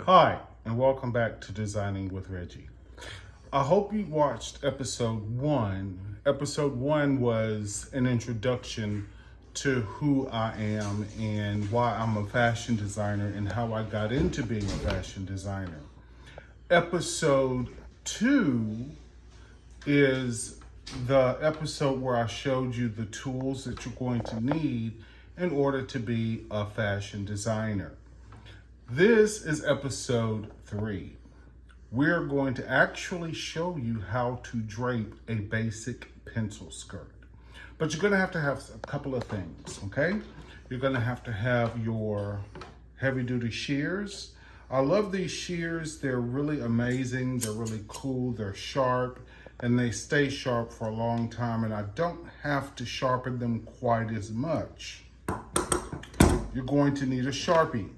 Hi, and welcome back to Designing with Reggie. I hope you watched episode 1. Episode 1 was an introduction to who I am and why I'm a fashion designer and how I got into being a fashion designer. Episode 2 is the episode where I showed you the tools that you're going to need in order to be a fashion designer. This is episode 3. We're going to actually show you how to drape a basic pencil skirt. But you're going to have a couple of things, okay? You're going to have your heavy-duty shears. I love these shears. They're really amazing. They're really cool. They're sharp, and they stay sharp for a long time, and I don't have to sharpen them quite as much. You're going to need a Sharpie.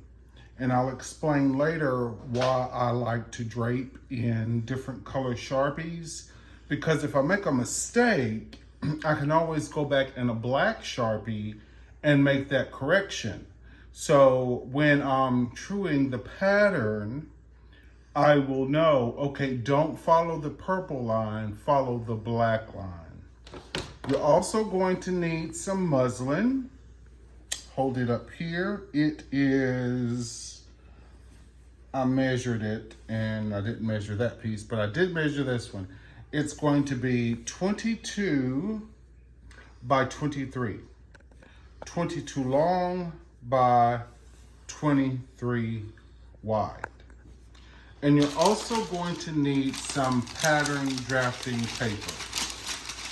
And I'll explain later why I like to drape in different color Sharpies. Because if I make a mistake, I can always go back in a black Sharpie and make that correction. So when I'm truing the pattern, I will know, okay, don't follow the purple line, follow the black line. You're also going to need some muslin. Hold it up here. It is, I measured it, and I didn't measure that piece, but I did measure this one. It's going to be 22 by 23. 22 long by 23 wide. And you're also going to need some pattern drafting paper.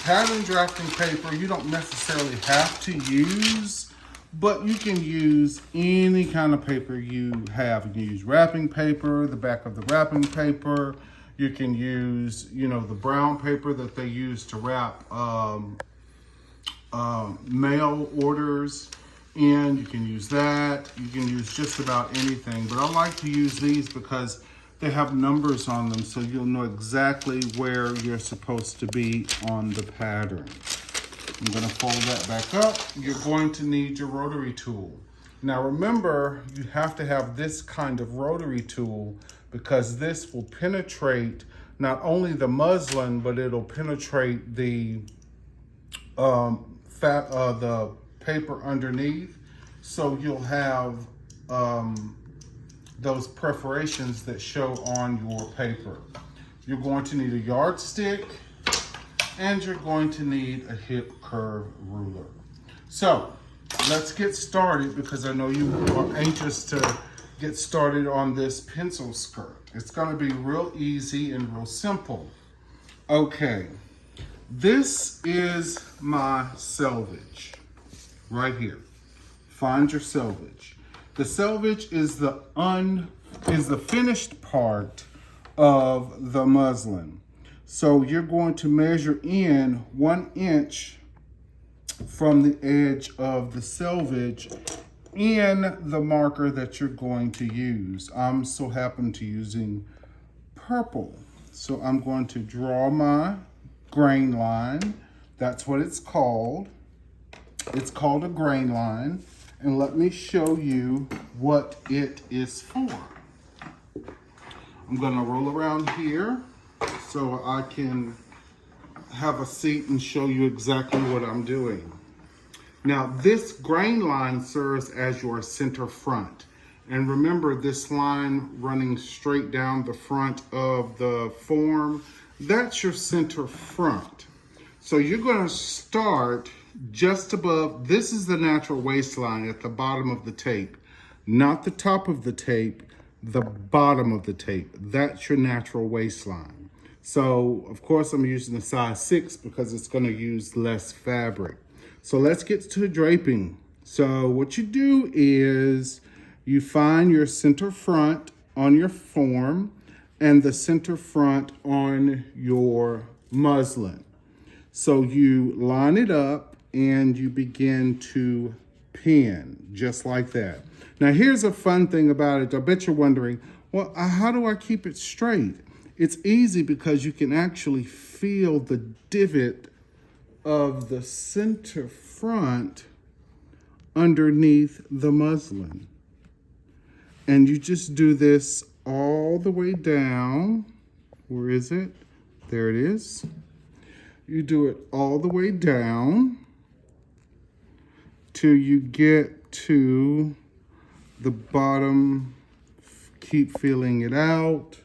Pattern drafting paper, you don't necessarily have to use, but you can use any kind of paper you have. You can use wrapping paper, the back of the wrapping paper. You can use, the brown paper that they use to wrap mail orders in. You can use that. You can use just about anything. But I like to use these because they have numbers on them, so you'll know exactly where you're supposed to be on the pattern. I'm going to fold that back up. You're going to need your rotary tool. Now remember, you have to have this kind of rotary tool because this will penetrate not only the muslin, but it'll penetrate the the paper underneath. So you'll have those perforations that show on your paper. You're going to need a yardstick, and you're going to need a hip curve ruler. So let's get started because I know you are anxious to get started on this pencil skirt. It's going to be real easy and real simple. Okay, this is my selvage right here. Find your selvage. The selvage is the finished part of the muslin. So you're going to measure in 1 inch from the edge of the selvage in the marker that you're going to use. I'm so happen to using purple. So I'm going to draw my grain line. That's what it's called. It's called a grain line. And let me show you what it is for. I'm gonna roll around here so I can have a seat and show you exactly what I'm doing. Now, this grain line serves as your center front. And remember, this line running straight down the front of the form, that's your center front. So you're gonna start just above, this is the natural waistline at the bottom of the tape, not the top of the tape, the bottom of the tape. That's your natural waistline. So, of course, I'm using a size 6 because it's going to use less fabric. So let's get to draping. So what you do is you find your center front on your form and the center front on your muslin. So you line it up and you begin to pin just like that. Now, here's a fun thing about it. I bet you're wondering, well, how do I keep it straight? It's easy because you can actually feel the divot of the center front underneath the muslin. And you just do this all the way down. Where is it? There it is. You do it all the way down till you get to the bottom. Keep filling it out.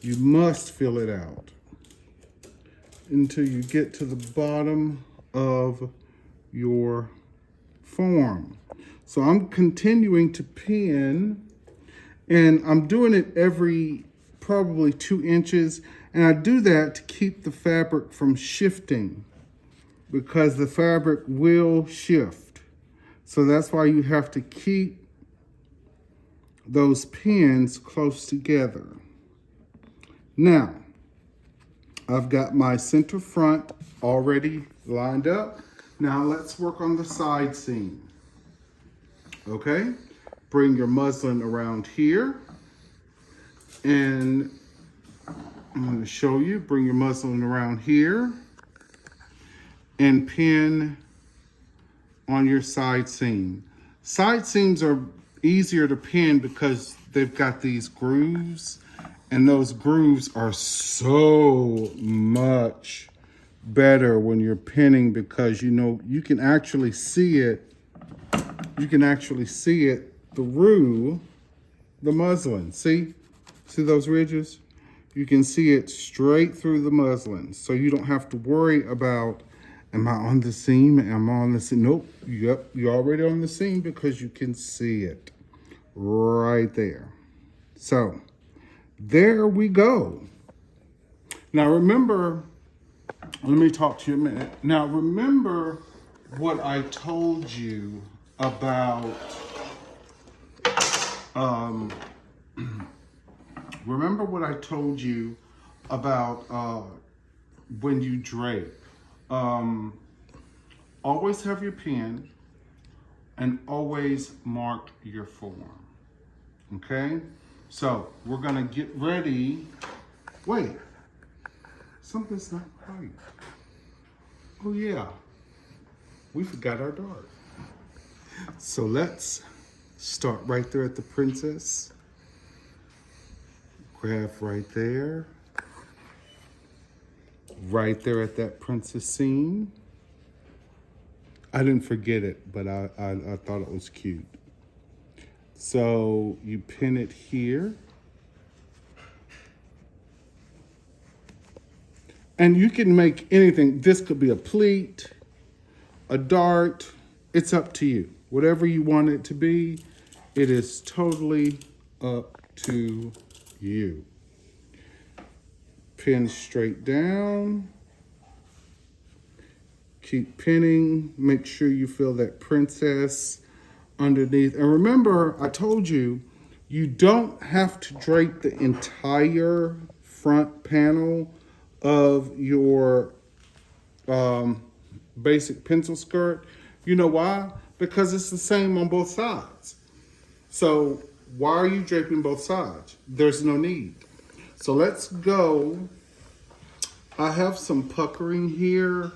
You must fill it out until you get to the bottom of your form. So I'm continuing to pin, and I'm doing it every probably 2 inches, and I do that to keep the fabric from shifting, because the fabric will shift. So that's why you have to keep those pins close together. Now, I've got my center front already lined up. Now let's work on the side seam. Okay, bring your muslin around here, and I'm going to show you. Bring your muslin around here and pin on your side seam. Side seams are easier to pin because they've got these grooves, and those grooves are so much better when you're pinning, because you know you can actually see it. You can actually see it through the muslin. See those ridges? You can see it straight through the muslin, so you don't have to worry about, am I on the seam? Am I on the seam? Nope. Yep, you're already on the seam because you can see it right there. So there we go. Now remember, let me talk to you a minute. Now remember what I told you about, remember what I told you about when you drape. Always have your pen and always mark your form. Okay? So we're gonna get ready. Wait, something's not right. Oh yeah, we forgot our dart. So let's start right there at the princess. Grab right there. Right there at that princess seam. I didn't forget it, but I thought it was cute. So you pin it here. And you can make anything. This could be a pleat, a dart. It's up to you. Whatever you want it to be, it is totally up to you. Pin straight down. Keep pinning. Make sure you feel that princess underneath. And remember, I told you, you don't have to drape the entire front panel of your basic pencil skirt. You know why? Because it's the same on both sides. So why are you draping both sides? There's no need. So let's go. I have some puckering here,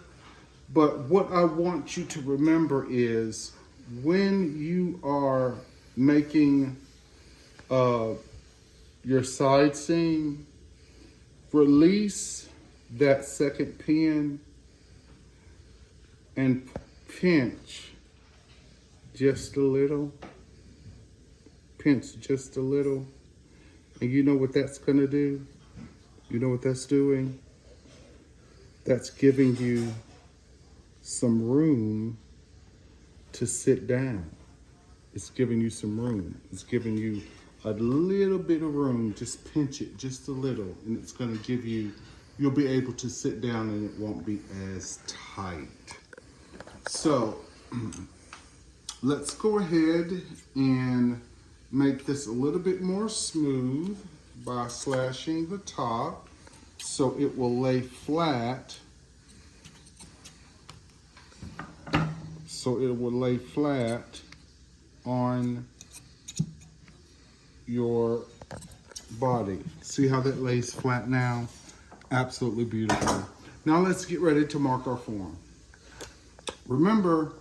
but what I want you to remember is when you are making your side seam, release that second pin and pinch just a little. Pinch just a little. And you know what that's gonna do? You know what that's doing? That's giving you some room to sit down. It's giving you some room. It's giving you a little bit of room. Just pinch it just a little, and it's gonna give you, you'll be able to sit down and it won't be as tight. So let's go ahead and make this a little bit more smooth by slashing the top so it will lay flat. So it will lay flat on your body. See how that lays flat now? Absolutely beautiful. Now let's get ready to mark our form. Remember,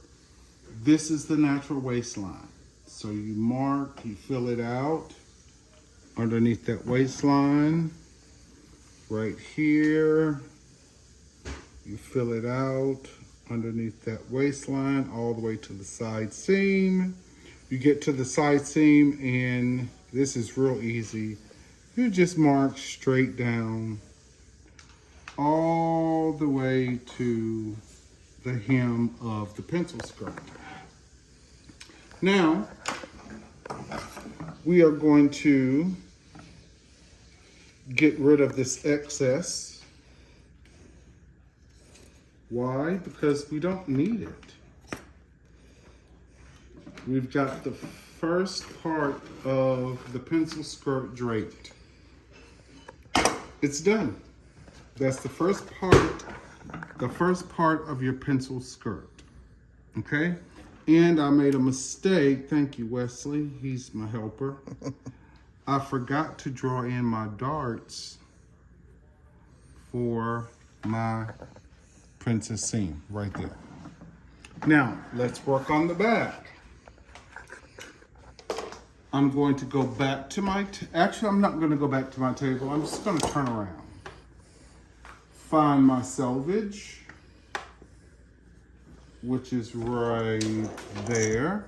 this is the natural waistline. So you mark, you fill it out, underneath that waistline, right here. You fill it out underneath that waistline all the way to the side seam. You get to the side seam and this is real easy. You just mark straight down all the way to the hem of the pencil skirt. Now, we are going to get rid of this excess. Why? Because we don't need it. We've got the first part of the pencil skirt draped. It's done. That's the first part of your pencil skirt. Okay? And I made a mistake. Thank you, Wesley. He's my helper. I forgot to draw in my darts for my princess seam right there. Now, let's work on the back. I'm going to go back to my, actually I'm not gonna go back to my table. I'm just gonna turn around. Find my selvage, which is right there.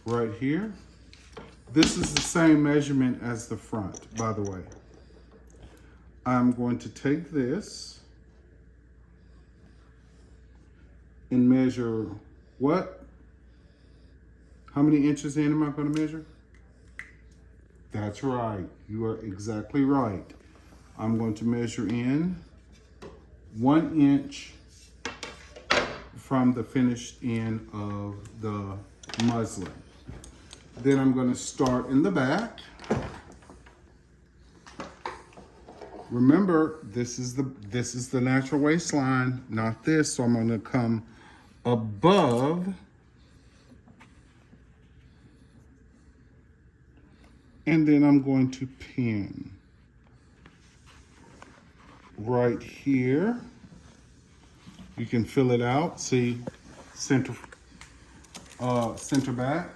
Right here. This is the same measurement as the front, by the way. I'm going to take this and measure what? How many inches in am I going to measure? That's right. You are exactly right. I'm going to measure in 1 inch from the finished end of the muslin. Then I'm going to start in the back. Remember, this is the natural waistline, not this. So I'm going to come above and then I'm going to pin right here. You can fill it out. See, center back.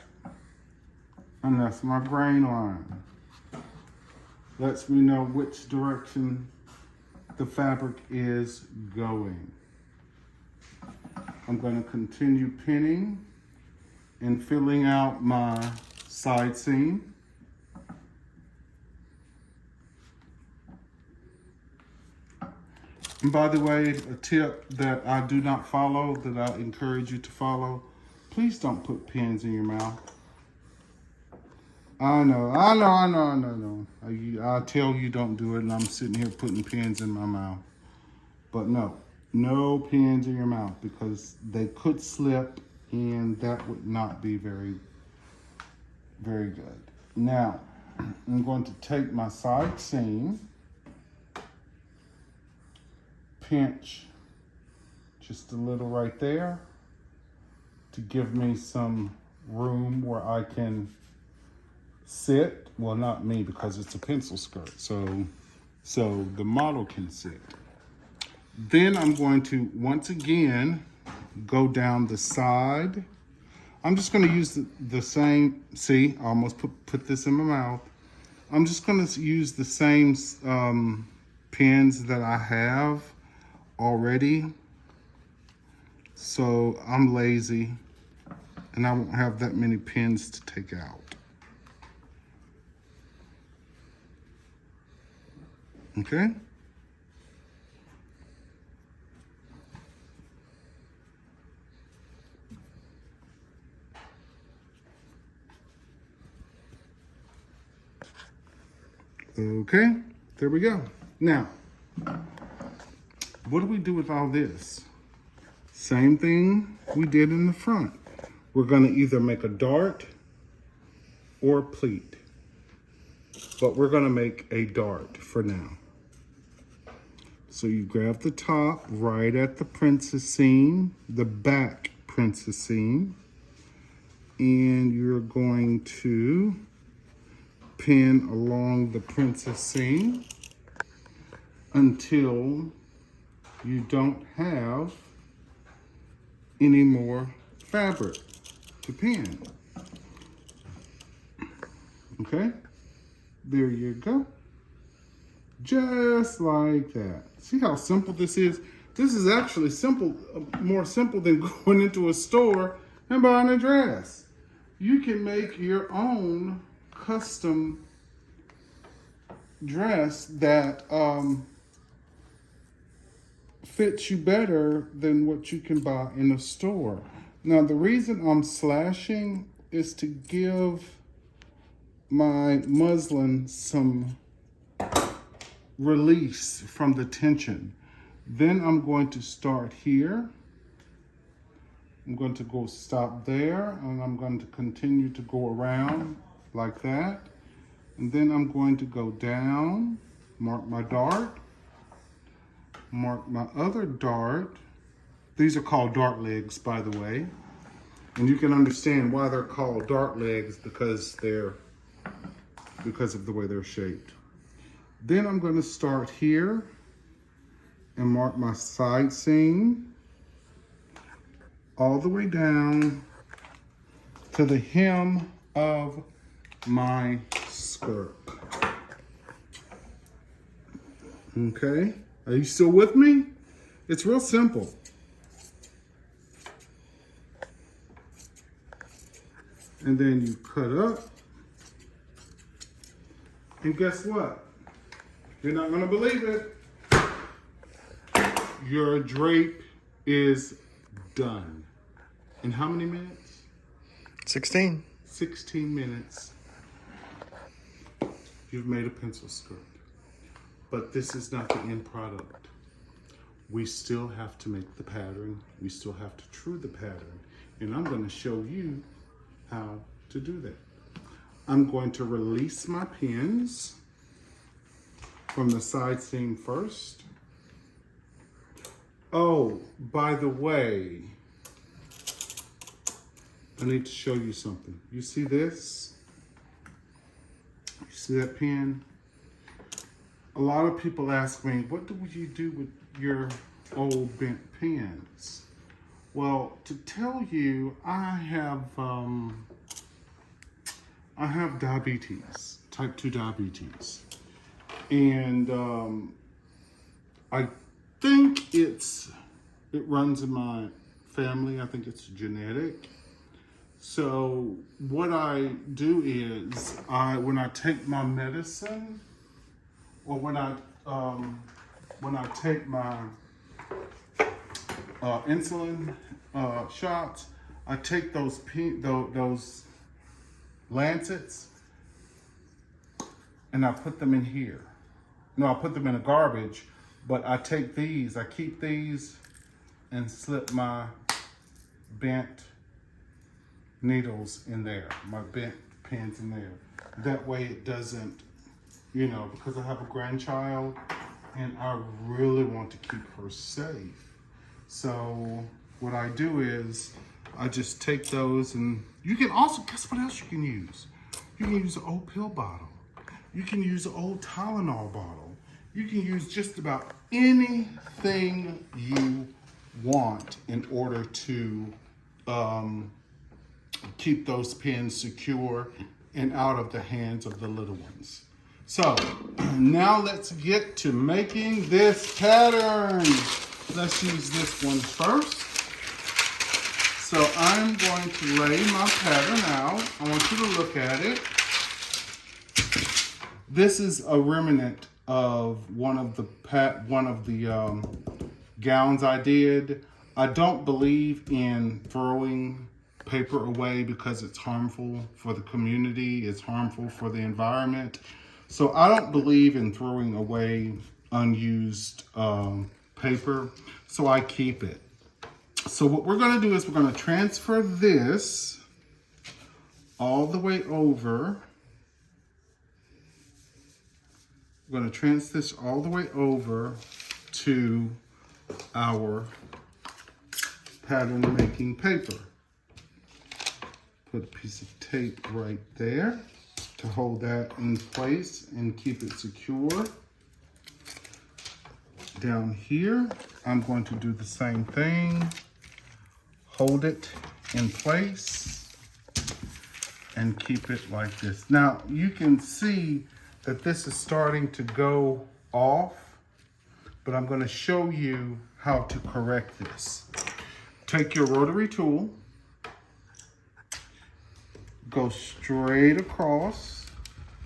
And that's my grain line. Lets me know which direction the fabric is going. I'm going to continue pinning and filling out my side seam. And by the way, a tip that I do not follow, that I encourage you to follow, please don't put pins in your mouth. I know. I tell you don't do it, and I'm sitting here putting pins in my mouth. But no pins in your mouth, because they could slip, and that would not be very, very good. Now, I'm going to take my side seam, pinch just a little right there to give me some room where I can sit. Well, not me, because it's a pencil skirt, so the model can sit. Then I'm going to once again go down the side. I'm just going to use the same, see, I almost put this in my mouth. I'm just going to use the same pins that I have already. So I'm lazy and I won't have that many pins to take out. Okay? Okay, there we go. Now, what do we do with all this? Same thing we did in the front. We're gonna either make a dart or a pleat, but we're gonna make a dart for now. So you grab the top right at the princess seam, the back princess seam, and you're going to pin along the princess seam until you don't have any more fabric to pin. Okay, there you go. Just like that. See how simple this is? This is actually simple, more simple than going into a store and buying a dress. You can make your own custom dress that fits you better than what you can buy in a store. Now, the reason I'm slashing is to give my muslin some release from the tension. Then I'm going to start here. I'm going to go stop there, and I'm going to continue to go around like that. And then I'm going to go down, mark my dart, mark my other dart. These are called dart legs, by the way. And you can understand why they're called dart legs because of the way they're shaped. Then I'm going to start here and mark my side seam all the way down to the hem of my skirt. Okay, are you still with me? It's real simple. And then you cut up. And guess what? You're not gonna believe it. Your drape is done. In how many minutes? 16. 16 minutes. You've made a pencil skirt. But this is not the end product. We still have to make the pattern. We still have to true the pattern. And I'm going to show you how to do that. I'm going to release my pins from the side seam first. Oh, by the way, I need to show you something. You see this? You see that pin? A lot of people ask me, what do you do with your old bent pins? Well, to tell you, I have diabetes, type 2 diabetes. And I think it runs in my family. I think it's genetic. So what I do is when I take my medicine, or when I take my insulin shots, I take those lancets and I put them in here. No, I put them in a garbage, but I take these, I keep these and slip my bent needles in there, my bent pins in there. That way it doesn't, because I have a grandchild and I really want to keep her safe. So what I do is I just take those, and you can also, guess what else you can use? You can use an old pill bottle. You can use an old Tylenol bottle. You can use just about anything you want in order to keep those pins secure and out of the hands of the little ones. So now let's get to making this pattern. Let's use this one first. So I'm going to lay my pattern out. I want you to look at it. This is a remnant of one of the gowns I did. I don't believe in throwing paper away because it's harmful for the community, it's harmful for the environment. So I don't believe in throwing away unused paper, so I keep it. So what we're gonna do is we're gonna transfer this all the way over. We're gonna transfer this all the way over to our pattern making paper. Put a piece of tape right there to hold that in place and keep it secure. Down here, I'm going to do the same thing. hold it in place and keep it like this. Now you can see that this is starting to go off, but I'm going to show you how to correct this. Take your rotary tool, go straight across,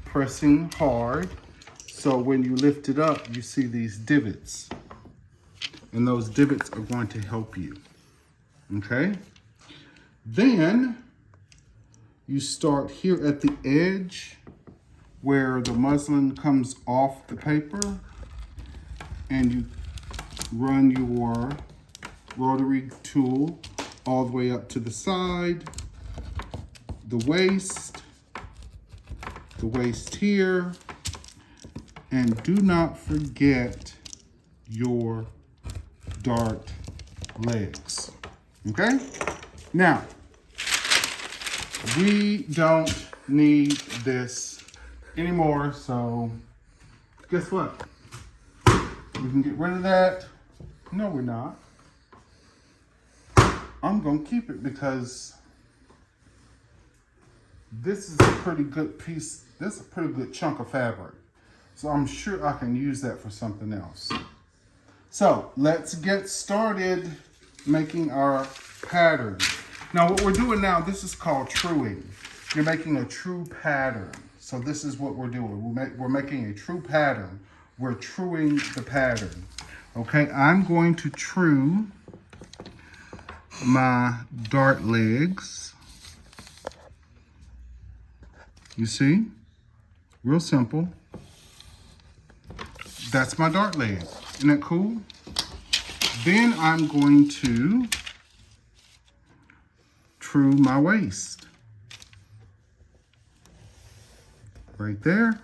pressing hard. So when you lift it up, you see these divots. And those divots are going to help you. Okay? Then you start here at the edge where the muslin comes off the paper, and you run your rotary tool all the way up to the side, the waist here, and do not forget your dart legs. Okay? Now, we don't need this anymore, so guess what? We can get rid of that. No, we're not. I'm gonna keep it because this is a pretty good piece. This is a pretty good chunk of fabric. So I'm sure I can use that for something else. So let's get started making our pattern. Now what we're doing now, this is called truing. You're making a true pattern. So this is what we're doing. We're making a true pattern. We're truing the pattern. Okay, I'm going to true my dart legs. You see? Real simple. That's my dart leg. Isn't that cool? Then I'm going to true my waist. Right there.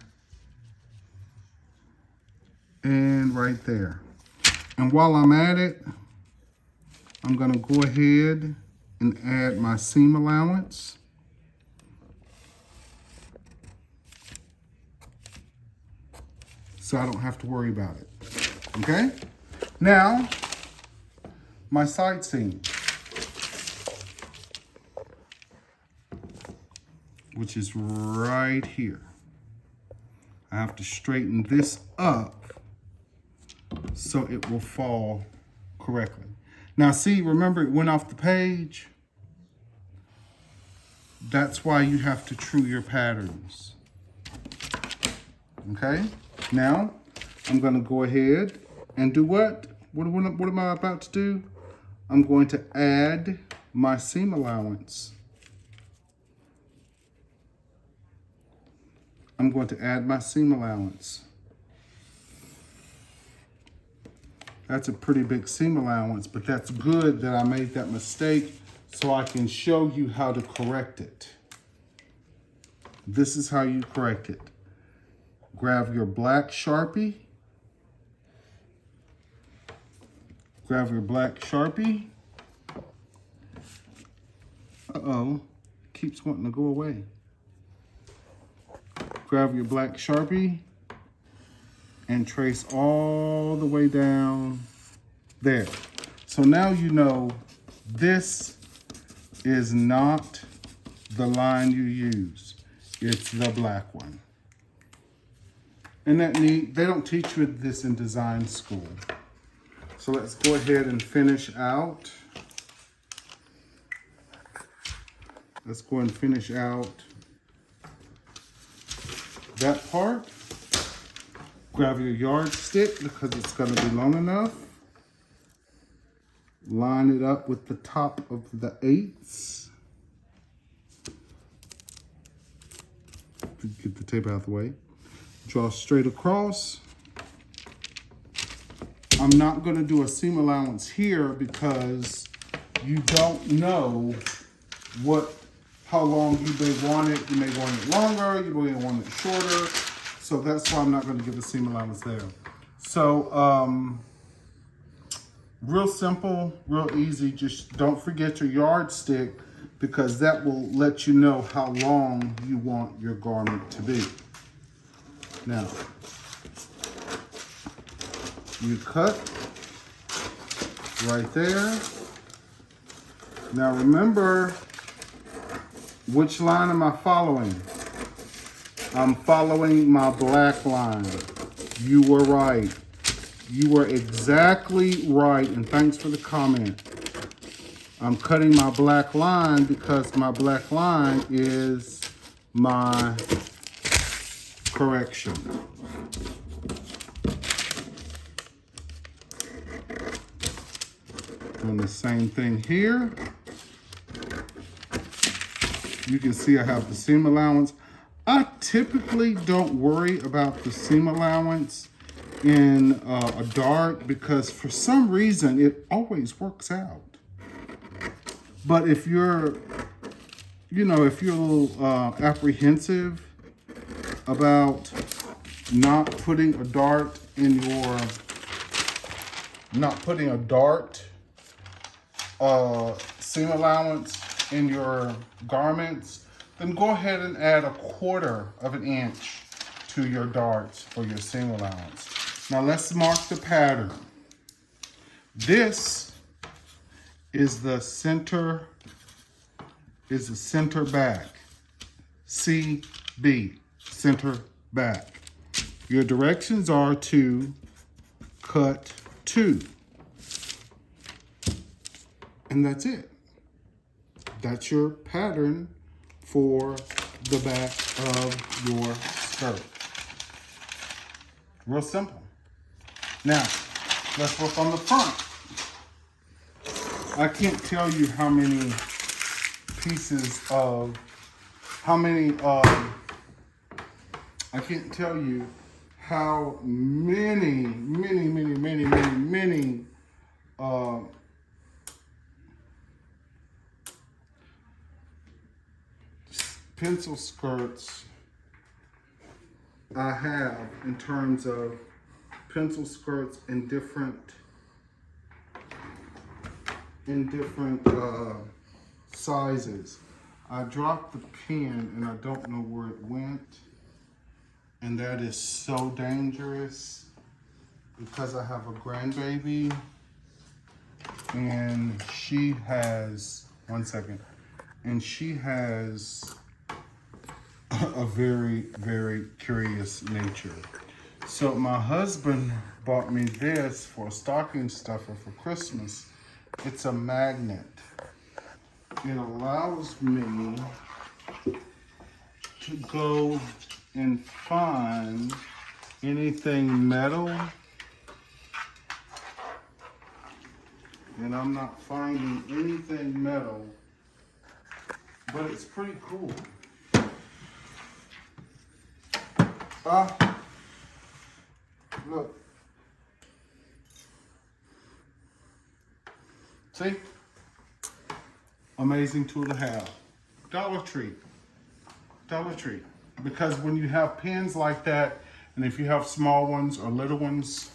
And right there. And while I'm at it, I'm going to go ahead and add my seam allowance. So I don't have to worry about it. Okay? Now, my side seam, which is right here. I have to straighten this up so it will fall correctly. Now see, remember it went off the page? That's why you have to true your patterns. Okay? Now, I'm gonna go ahead and do what? What am I about to do? I'm going to add my seam allowance. I'm going to add my seam allowance. That's a pretty big seam allowance, but that's good that I made that mistake so I can show you how to correct it. This is how you correct it. Grab your black Sharpie. Grab your black Sharpie. Uh-oh, keeps wanting to go away. Grab your black Sharpie and trace all the way down there. So now you know this is not the line you use. It's the black one. Isn't that neat? They don't teach you this in design school. So let's go ahead and finish out. Let's go and finish out that part. Grab your yardstick because it's going to be long enough. Line it up with the top of the 8s. Get the tape out of the way. Draw straight across. I'm not going to do a seam allowance here because you don't know how long you may want it. You may want it longer, you may want it shorter. So that's why I'm not going to give a seam allowance there. So real simple, real easy. Just don't forget your yardstick because that will let you know how long you want your garment to be. Now, you cut right there. Now remember, which line am I following? I'm following my black line. You were right. You were exactly right, and thanks for the comment. I'm cutting my black line because my black line is my correction. Doing the same thing here. You can see I have the seam allowance. I typically don't worry about the seam allowance in a dart because for some reason it always works out. But if you're, if you're a little apprehensive about not putting a dart in your, seam allowance in your garments, then go ahead and add 1/4 of an inch to your darts for your seam allowance. Now let's mark the pattern. This is the center back. CB, center back. Your directions are to cut 2. And that's it. That's your pattern for the back of your skirt. Real simple. Now, let's work on the front. I can't tell you how many pieces of, I can't tell you how many pencil skirts I have in terms of pencil skirts in different sizes. I dropped the pen and I don't know where it went, and that is so dangerous because I have a grandbaby and she has, and she has a very, very curious nature. So my husband bought me this for a stocking stuffer for Christmas. It's a magnet. It allows me to go and find anything metal, and I'm not finding anything metal, but it's pretty cool. Look. See? Amazing tool to have. Dollar Tree. Because when you have pens like that, and if you have small ones or little ones,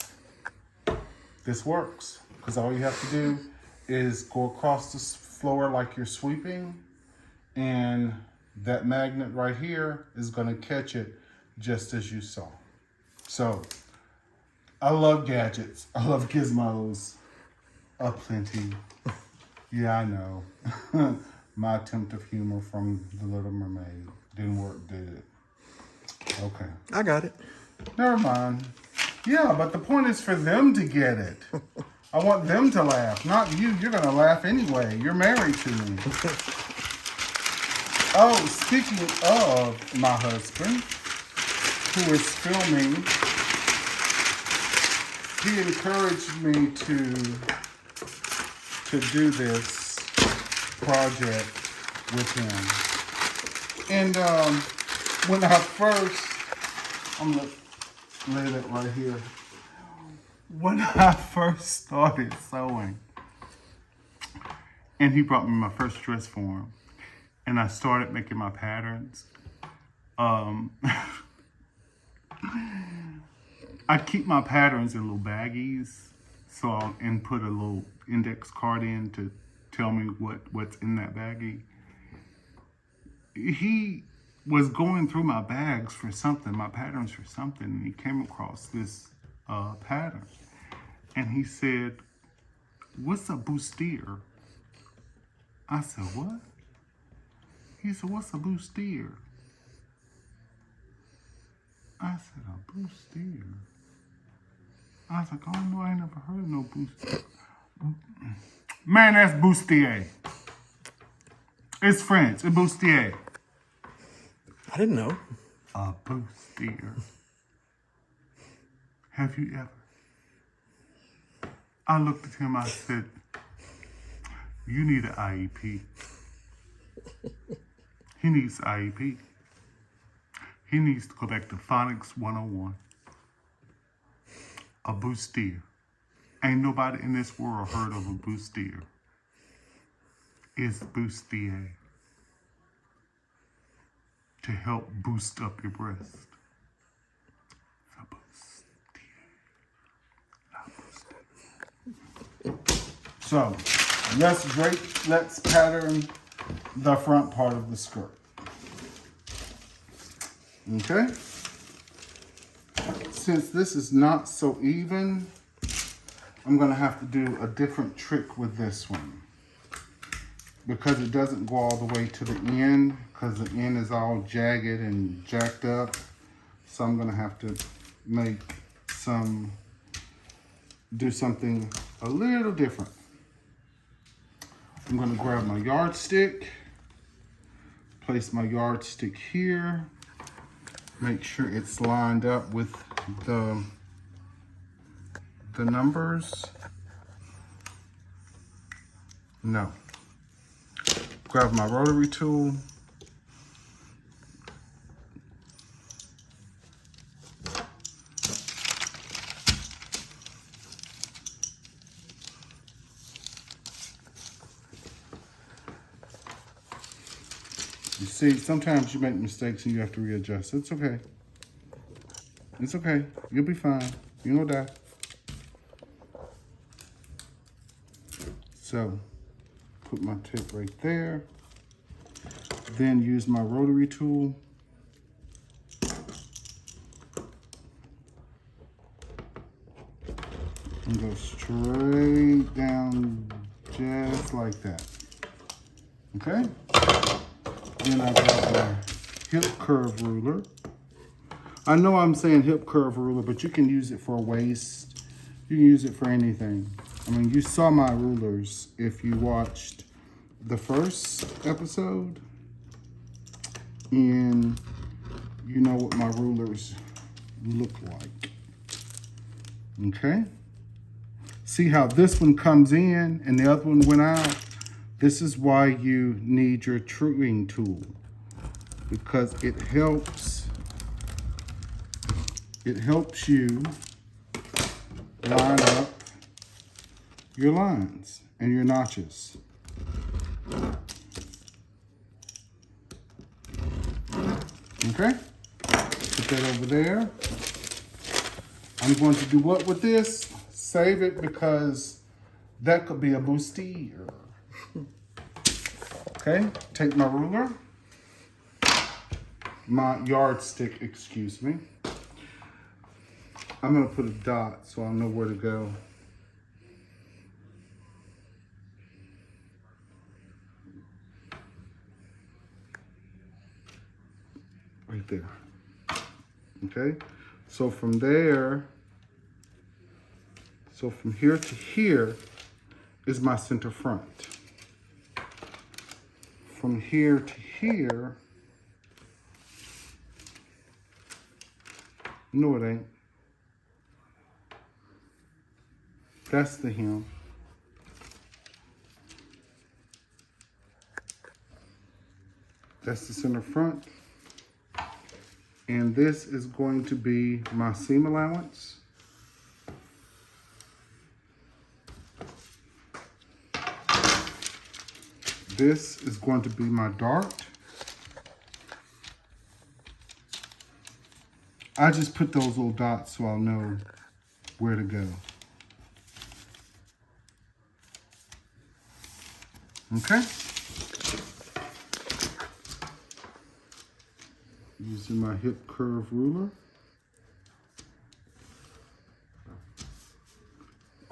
this works. Because all you have to do is go across the floor like you're sweeping, and that magnet right here is going to catch it just as you saw. So, I love gadgets. I love gizmos. Aplenty. Yeah, I know. My attempt of humor from The Little Mermaid didn't work, did it? Okay. I got it. Never mind. Yeah, but the point is for them to get it. I want them to laugh, not you. You're going to laugh anyway. You're married to me. Oh, speaking of my husband, who is filming, he encouraged me to do this project with him. And when I first, I'm gonna lay that right here. When I first started sewing, and he brought me my first dress form, and I started making my patterns, I keep my patterns in little baggies, so I'll put a little index card in to tell me what's in that baggie. He was going through my bags for something, my patterns for something, and he came across this pattern. And he said, "What's a bustier?" I said, what? He said, what's a bustier? I said, a bustier? I was like, oh no, I ain't never heard of no bustier. Man, that's bustier. It's French, a bustier. I didn't know. A bustier. Have you ever? I looked at him, I said, you need an IEP. He needs an IEP. He needs to go back to Phonics 101. A bustier. Ain't nobody in this world heard of a bustier. It's bustier. To help boost up your breast. So, let's pattern the front part of the skirt. Okay? Since this is not so even, I'm gonna have to do a different trick with this one. Because it doesn't go all the way to the end, because the end is all jagged and jacked up. So I'm gonna have to do something a little different. I'm gonna grab my yardstick, place my yardstick here, make sure it's lined up with the numbers. No. Grab my rotary tool. You see, sometimes you make mistakes and you have to readjust. It's okay. It's okay. You'll be fine. You won't die. So, put my tip right there. Then use my rotary tool. And go straight down just like that. Okay? Then I got my hip curve ruler. I know I'm saying hip curve ruler, but you can use it for a waist. You can use it for anything. I mean, you saw my rulers if you watched the first episode. And you know what my rulers look like. Okay? See how this one comes in and the other one went out? This is why you need your truing tool, because it helps you line up your lines and your notches. Okay? Put that over there. I'm going to do what with this? Save it, because that could be a bustier. Okay, take my ruler, my yardstick, excuse me. I'm gonna put a dot so I'll know where to go. Right there. Okay, so from there, from here to here is my center front. From here to here, no it ain't. That's the hem. That's the center front. And this is going to be my seam allowance. This is going to be my dart. I just put those little dots so I'll know where to go. Okay? Using my hip curve ruler.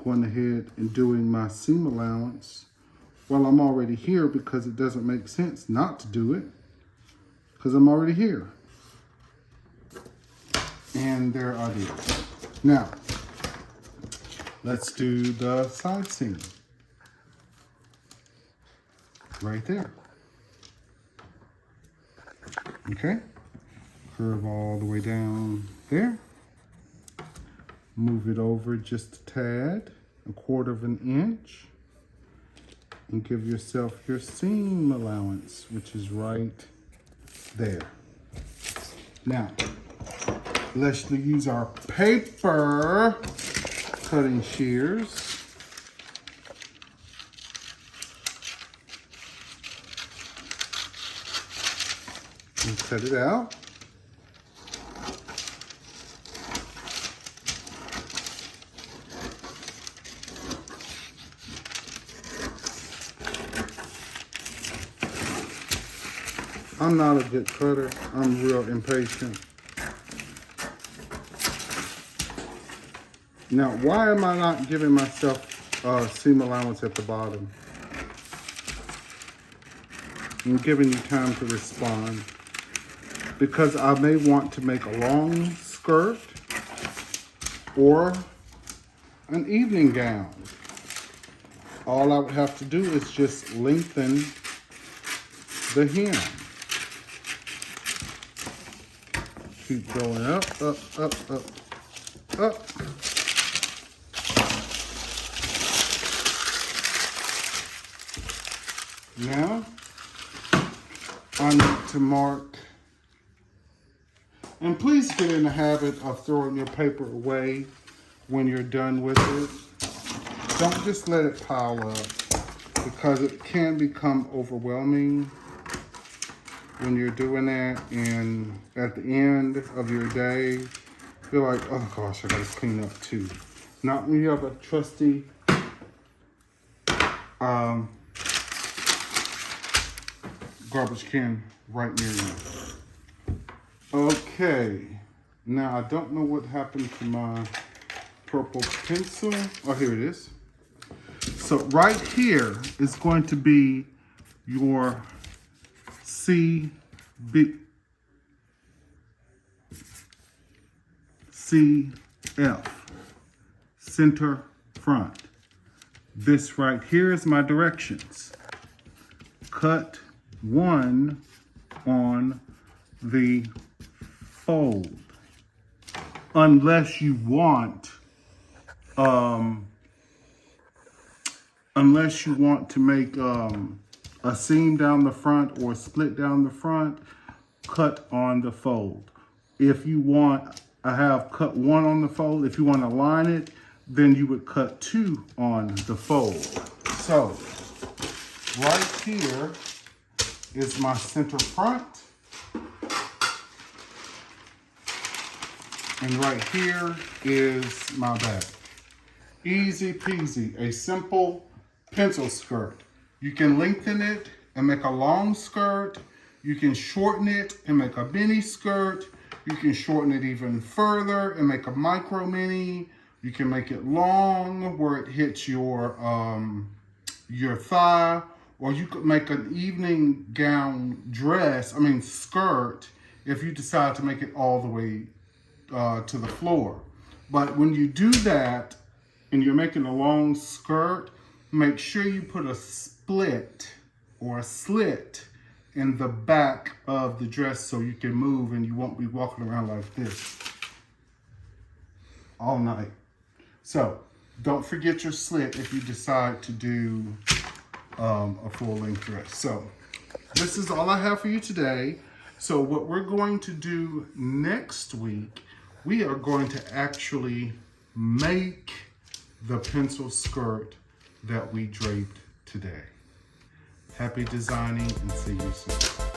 Going ahead and doing my seam allowance Well, I'm already here because it doesn't make sense not to do it because I'm already here. And there I did. Now, let's do the side seam. Right there. Okay. Curve all the way down there. Move it over just a tad, 1/4 of an inch. And give yourself your seam allowance, which is right there. Now, let's use our paper cutting shears. And cut it out. I'm not a good cutter. I'm real impatient. Now, why am I not giving myself seam allowance at the bottom? I'm giving you time to respond. Because I may want to make a long skirt or an evening gown. All I would have to do is just lengthen the hem. Keep going up, up, up, up, up. Now, I need to mark, and please get in the habit of throwing your paper away when you're done with it. Don't just let it pile up because it can become overwhelming when you're doing that, and at the end of your day, you're like, oh gosh, I gotta clean up too. Not when you have a trusty garbage can right near you. Okay, now I don't know what happened to my purple pencil. Oh, here it is. So right here is going to be your CF, center front. This right here is my directions. Cut 1 on the fold, unless you want to make a seam down the front or a split down the front, cut on the fold. If you want, I have cut 1 on the fold. If you want to line it, then you would cut 2 on the fold. So right here is my center front. And right here is my back. Easy peasy, a simple pencil skirt. You can lengthen it and make a long skirt. You can shorten it and make a mini skirt. You can shorten it even further and make a micro mini. You can make it long where it hits your thigh, or you could make an evening gown skirt if you decide to make it all the way to the floor. But when you do that and you're making a long skirt, make sure you put a split or a slit in the back of the dress so you can move and you won't be walking around like this all night. So don't forget your slit if you decide to do a full length dress. So this is all I have for you today. So what we're going to do next week, we are going to actually make the pencil skirt that we draped today. Happy designing and see you soon.